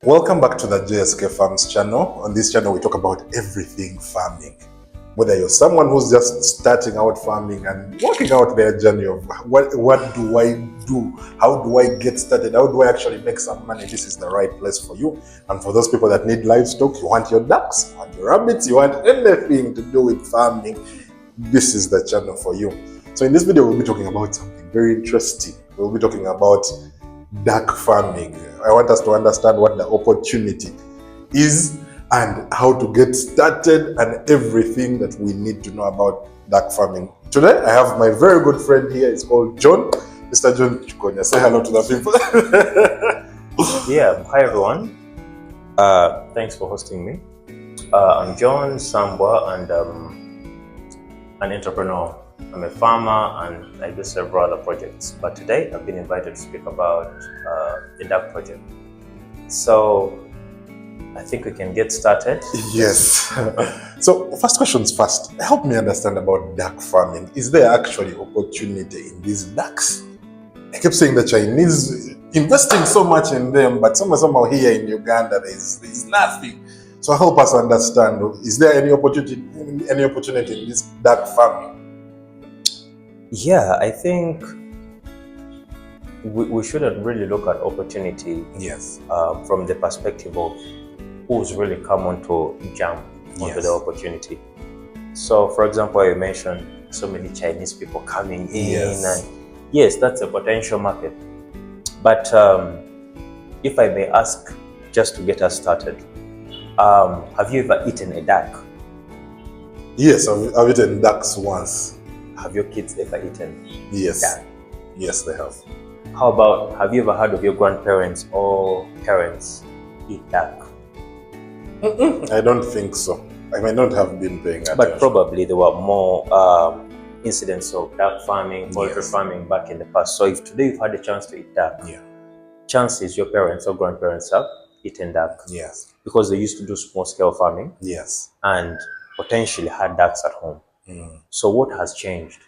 Welcome back to the JSK Farms channel. On this channel, we talk about everything farming. Whether you're someone who's just starting out farming and working out their journey of what do I do? How do I get started? How do I actually make some money? This is the right place for you. And for those people that need livestock, you want your ducks, you want your rabbits, you want anything to do with farming, this is the channel for you. So in this video, we'll be talking about something very interesting. We'll be talking about duck farming. I want us to understand what the opportunity is and how to get started and everything that we need to know about duck farming. Today, I have my very good friend here. It's called John. Mr. John Chukonya. Say hello to the people. Yeah, hi everyone. Thanks for hosting me. I'm John Sambwa and an entrepreneur. I'm a farmer and I do several other projects. But today I've been invited to speak about the duck project. So I think we can get started. Yes. So first questions first. Help me understand about duck farming. Is there actually opportunity in these ducks? I keep saying the Chinese investing so much in them, but somehow here in Uganda there's nothing. So help us understand. Is there any opportunity in this duck farming? Yeah, I think we shouldn't really look at opportunity from the perspective of who's really come on to jump onto the opportunity. So, for example, you mentioned so many Chinese people coming in, and yes, that's a potential market. But if I may ask, just to get us started, have you ever eaten a duck? Yes, I've eaten ducks once. Have your kids ever eaten duck? Yes, they have. How about, have you ever heard of your grandparents or parents eat duck? I don't think so. I may not have been paying attention. But probably there were more incidents of duck farming, poultry farming back in the past. So if today you've had a chance to eat duck, chances your parents or grandparents have eaten duck. Yes. Because they used to do small scale farming. Yes. And potentially had ducks at home. So what has changed?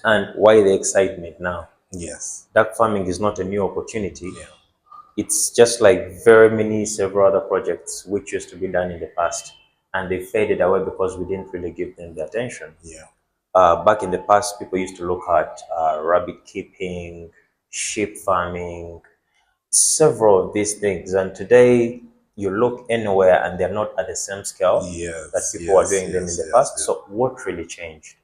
And why the excitement now? Yes. Duck farming is not a new opportunity. It's just like several other projects which used to be done in the past, and they faded away because we didn't really give them the attention. Back in the past, people used to look at rabbit keeping, sheep farming, several of these things. And today, you look anywhere and they're not at the same scale that people were doing them in the past. So what really changed?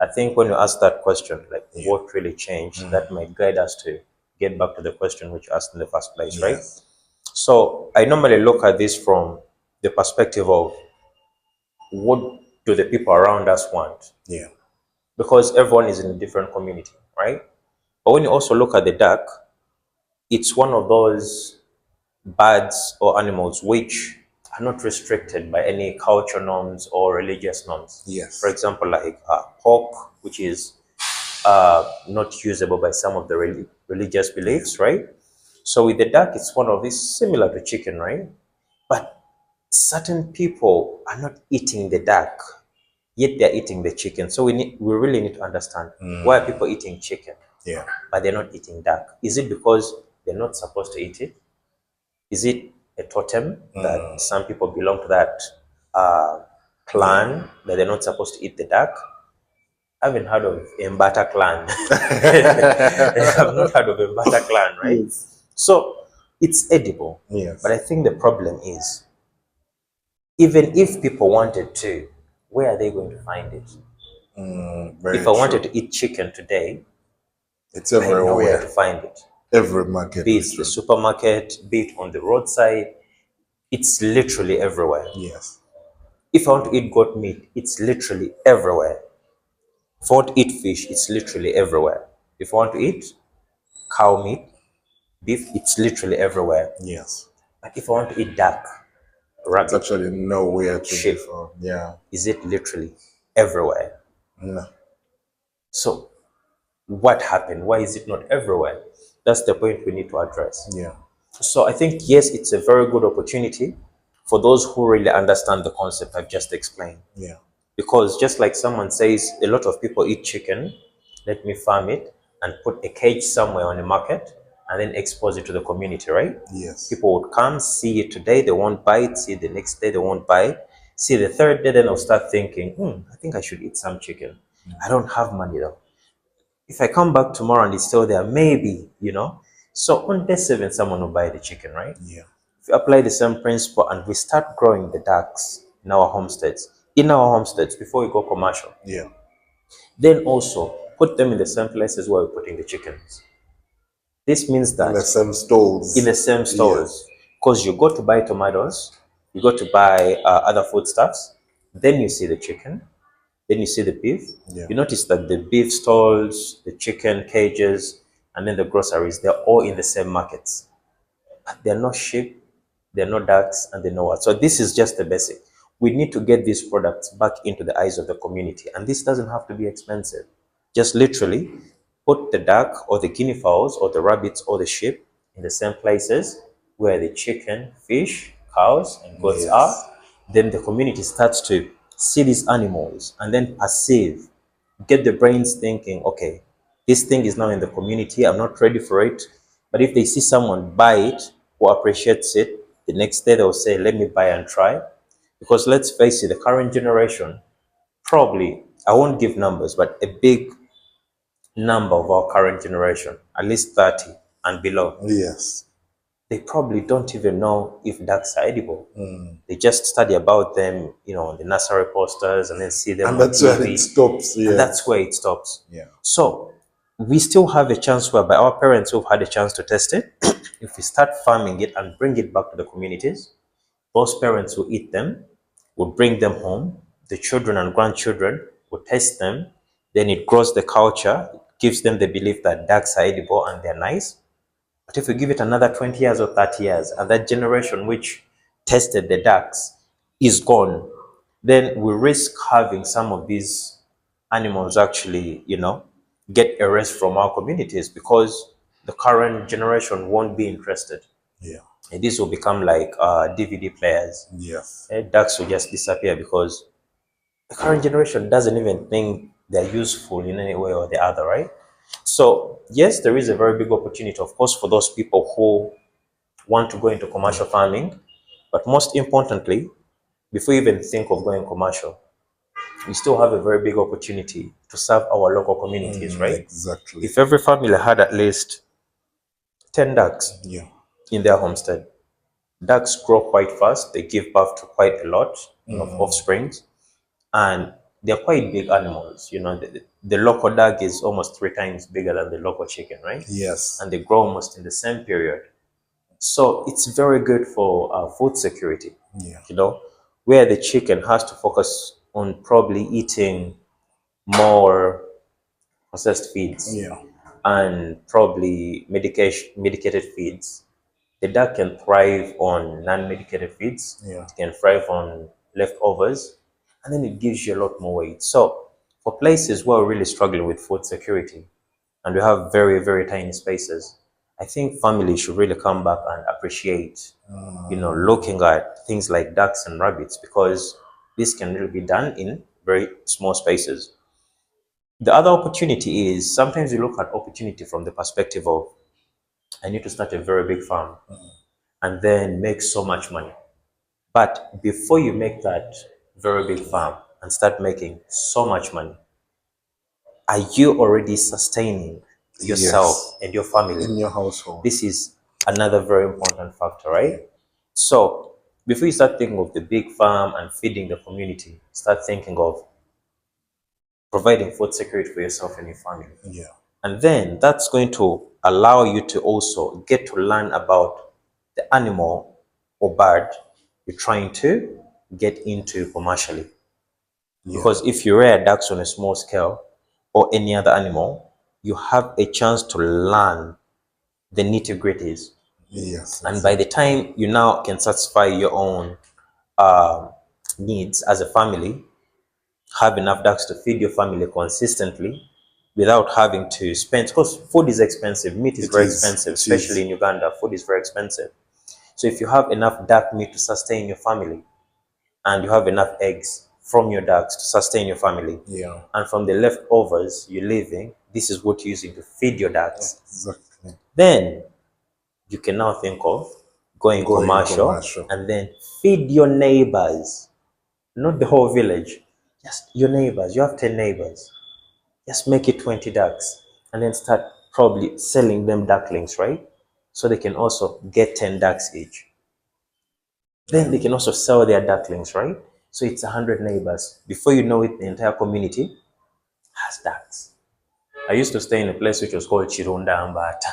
I think when you ask that question, like what really changed, that might guide us to get back to the question which you asked in the first place, right? So I normally look at this from the perspective of what do the people around us want? Because everyone is in a different community, right? But when you also look at the duck, it's one of those birds or animals which are not restricted by any culture norms or religious norms. For example, like pork, which is not usable by some of the religious beliefs, right? So with the duck, it's one of these similar to chicken, right? But certain people are not eating the duck, yet they're eating the chicken. So we really need to understand why are people eating chicken, but they're not eating duck. Is it because they're not supposed to eat it? Is it a totem that some people belong to that clan that they're not supposed to eat the duck? I haven't heard of Mbata clan. I've not heard of Mbata clan, right? So it's edible. But I think the problem is, even if people wanted to, where are they going to find it? If I wanted to eat chicken today, it's everywhere. I know where to find it. Every market. Be it the supermarket, be it on the roadside, it's literally everywhere. If I want to eat goat meat, it's literally everywhere. If I want to eat fish, it's literally everywhere. If I want to eat cow meat, beef, it's literally everywhere. But if I want to eat duck, rabbit, it's actually nowhere to sheep, is it literally everywhere? No. So what happened? Why is it not everywhere? That's the point we need to address. So I think, yes, it's a very good opportunity for those who really understand the concept I've just explained. Because just like someone says, a lot of people eat chicken, let me farm it and put a cage somewhere on the market and then expose it to the community, right? Yes. People would come, see it today, they won't buy it, see it the next day, they won't buy it. See the third day, then they'll start thinking, I think I should eat some chicken. I don't have money though. If I come back tomorrow and it's still there, maybe, So on day 7, someone will buy the chicken, right? Yeah. If we apply the same principle and we start growing the ducks in our homesteads before we go commercial, Yeah. then also put them in the same places where we're putting the chickens. This means In the that same stalls. in the same stores, because you go to buy tomatoes, you go to buy other foodstuffs, then you see the chicken, then you see the beef. Yeah. You notice that the beef stalls, the chicken cages, and then the groceries, they're all in the same markets. They're not sheep, they're not ducks, and they're not what. So this is just the basic. We need to get these products back into the eyes of the community, and this doesn't have to be expensive. Just literally put the duck or the guinea fowls or the rabbits or the sheep in the same places where the chicken, fish, cows, and goats are. Then the community starts to see these animals and then perceive, get the brains thinking, okay, this thing is now in the community, I'm not ready for it. But if they see someone buy it who appreciates it, the next day they'll say, let me buy and try. Because let's face it, the current generation, probably, I won't give numbers, but a big number of our current generation, at least 30 and below, Yes. they probably don't even know if ducks are edible. They just study about them, on the nursery posters and then see them And on that's TV. where it stops. Yeah. And that's where it stops. Yeah. So we still have a chance whereby our parents who've had a chance to test it, if we start farming it and bring it back to the communities, those parents who eat them will bring them home. The children and grandchildren will taste them. Then it grows the culture, gives them the belief that ducks are edible and they're nice. But if we give it another 20 years or 30 years, and that generation which tested the ducks is gone, then we risk having some of these animals actually, get erased from our communities because the current generation won't be interested. Yeah. And this will become like DVD players. Yes. Ducks will just disappear because the current generation doesn't even think they're useful in any way or the other, right? So yes, there is a very big opportunity, of course, for those people who want to go into commercial farming. But most importantly, before you even think of going commercial, we still have a very big opportunity to serve our local communities, right? Exactly. If every family had at least 10 ducks Yeah. in their homestead, ducks grow quite fast. They give birth to quite a lot of offsprings, and they're quite big animals. The local duck is almost 3 times bigger than the local chicken, right? Yes. And they grow almost in the same period. So it's very good for food security. Yeah. Where the chicken has to focus on probably eating more processed feeds Yeah. and probably medicated feeds. The duck can thrive on non-medicated feeds. Yeah. It can thrive on leftovers, and then it gives you a lot more weight. So for places where we're really struggling with food security and we have very, very tiny spaces, I think families should really come back and appreciate, looking at things like ducks and rabbits, because this can really be done in very small spaces. The other opportunity is sometimes you look at opportunity from the perspective of, I need to start a very big farm and then make so much money. But before you make that very big farm and start making so much money, are you already sustaining yourself and your family in your household? This is another very important factor, right? So before you start thinking of the big farm and feeding the community, start thinking of providing food security for yourself and your family. Yeah. And then that's going to allow you to also get to learn about the animal or bird you're trying to get into commercially. Because if you rear ducks on a small scale or any other animal, you have a chance to learn the nitty-gritties. Yes. And by the time you now can satisfy your own needs as a family, have enough ducks to feed your family consistently without having to spend, because food is expensive, meat is very expensive, especially in Uganda, food is very expensive. So if you have enough duck meat to sustain your family, and you have enough eggs from your ducks to sustain your family, and from the leftovers you're leaving, this is what you're using to feed your ducks. Exactly. Then you can now think of going Going commercial commercial. and then feed your neighbors, not the whole village, just your neighbors. You have 10 neighbors. Just make it 20 ducks and then start probably selling them ducklings, right? So they can also get 10 ducks each. Then they can also sell their ducklings, right? So it's 100 neighbors. Before you know it, the entire community has ducks. I used to stay in a place which was called Chirunda Ambata.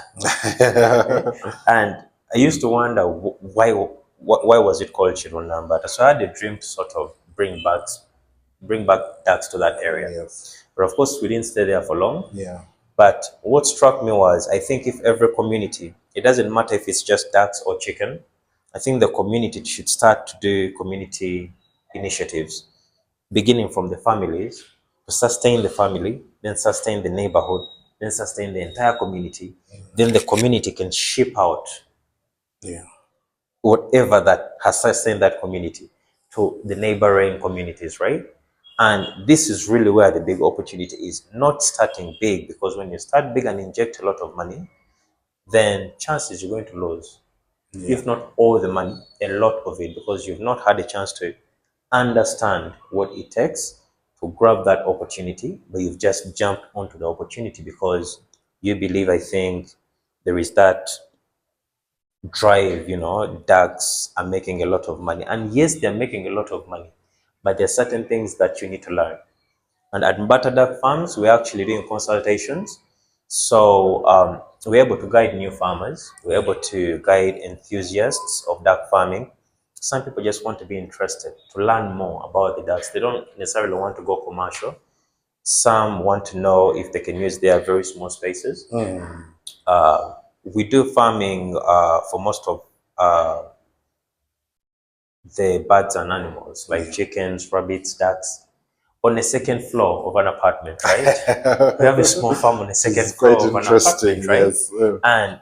And I used to wonder why was it called Chirunda Ambata. So I had a dream to sort of bring back ducks to that area. Yes. But of course, we didn't stay there for long. Yeah. But what struck me was, I think if every community, it doesn't matter if it's just ducks or chicken, I think the community should start to do community initiatives, beginning from the families, to sustain the family, then sustain the neighborhood, then sustain the entire community. Then the community can ship out Yeah. whatever that has sustained that community to the neighboring communities, right? And this is really where the big opportunity is, not starting big, because when you start big and inject a lot of money, then chances you're going to lose. Yeah. If not all the money, a lot of it, because you've not had a chance to understand what it takes to grab that opportunity, but you've just jumped onto the opportunity because you believe, I think, there is that drive, ducks are making a lot of money. And yes, they're making a lot of money, but there are certain things that you need to learn. And at Mbata Duck Farms, we're actually doing consultations. So we're able to guide new farmers. We're able to guide enthusiasts of duck farming. Some people just want to be interested to learn more about the ducks. They don't necessarily want to go commercial. Some want to know if they can use their very small spaces. We do farming for most of the birds and animals, like chickens, rabbits, ducks, on the second floor of an apartment, right? We have a small farm on the second It's floor quite of an interesting, apartment, right? yes. And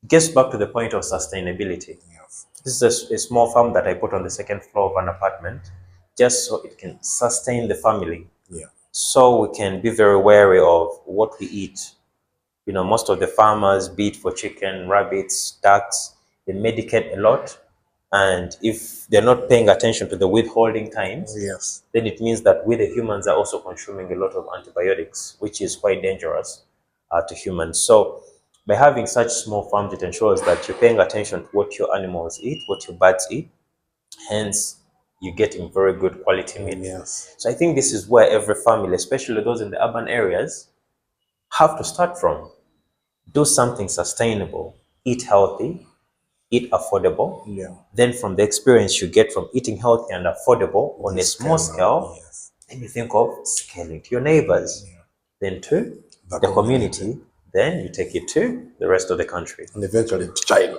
it gets back to the point of sustainability. Yes. This is a small farm that I put on the second floor of an apartment, just so it can sustain the family. Yeah. So we can be very wary of what we eat. Most of the farmers, be it for chicken, rabbits, ducks, they medicate a lot. And if they're not paying attention to the withholding times, Yes. then it means that we, the humans, are also consuming a lot of antibiotics, which is quite dangerous to humans. So by having such small farms, it ensures that you're paying attention to what your animals eat, what your birds eat. Hence, you're getting very good quality meat. Yes. So I think this is where every family, especially those in the urban areas, have to start from. Do something sustainable, eat healthy, eat affordable. Yeah. Then from the experience you get from eating healthy and affordable on a small scale, Yes. then you think of scaling to your neighbors, then to the community, then you take it to the rest of the country. And eventually to China.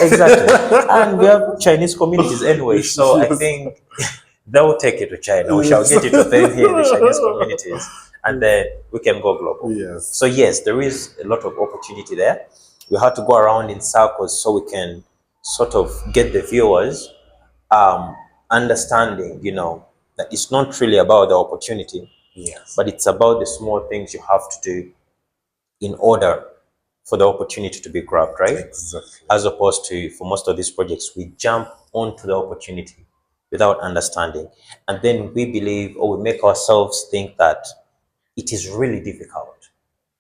Exactly. And we have Chinese communities anyway, so I think they'll take it to China. We shall get it to them here in the Chinese communities, and then we can go global. Yes. So yes, there is a lot of opportunity there. We have to go around in circles so we can sort of get the viewers understanding, that it's not really about the opportunity, Yes. but it's about the small things you have to do in order for the opportunity to be grabbed, right? Exactly. As opposed to, for most of these projects, we jump onto the opportunity without understanding. And then we believe, or we make ourselves think that it is really difficult.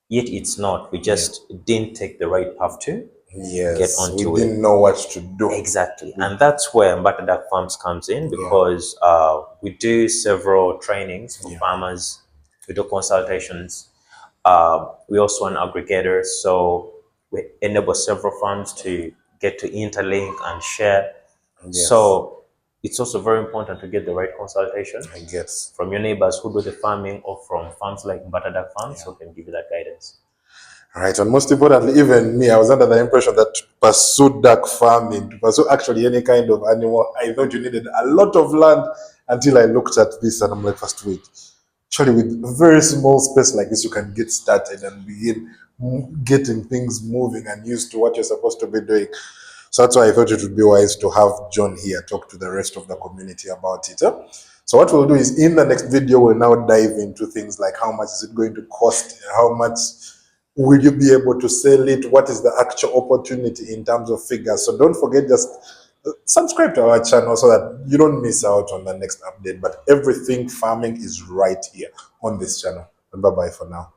Yet it's not. We just didn't take the right path to get onto we didn't know what to do. Exactly. And that's where Mbata Duck Farms comes in, because we do several trainings for farmers. We do consultations. We also an aggregator, so we enable several farms to get to interlink and share. So it's also very important to get the right consultation, I guess, from your neighbors who do the farming, or from farms like Mbata Duck Farms who can give you that guidance. Right, and most importantly, even me, I was under the impression that to pursue duck farming, to pursue actually any kind of animal, I thought you needed a lot of land, until I looked at this and I'm like, first wait, actually with a very small space like this, you can get started and begin getting things moving and used to what you're supposed to be doing. So that's why I thought it would be wise to have John here talk to the rest of the community about it. So what we'll do is, in the next video, we'll now dive into things like how much is it going to cost, how much Will you be able to sell it? What is the actual opportunity in terms of figures? So don't forget, just subscribe to our channel so that you don't miss out on the next update. But everything farming is right here on this channel. And bye bye for now.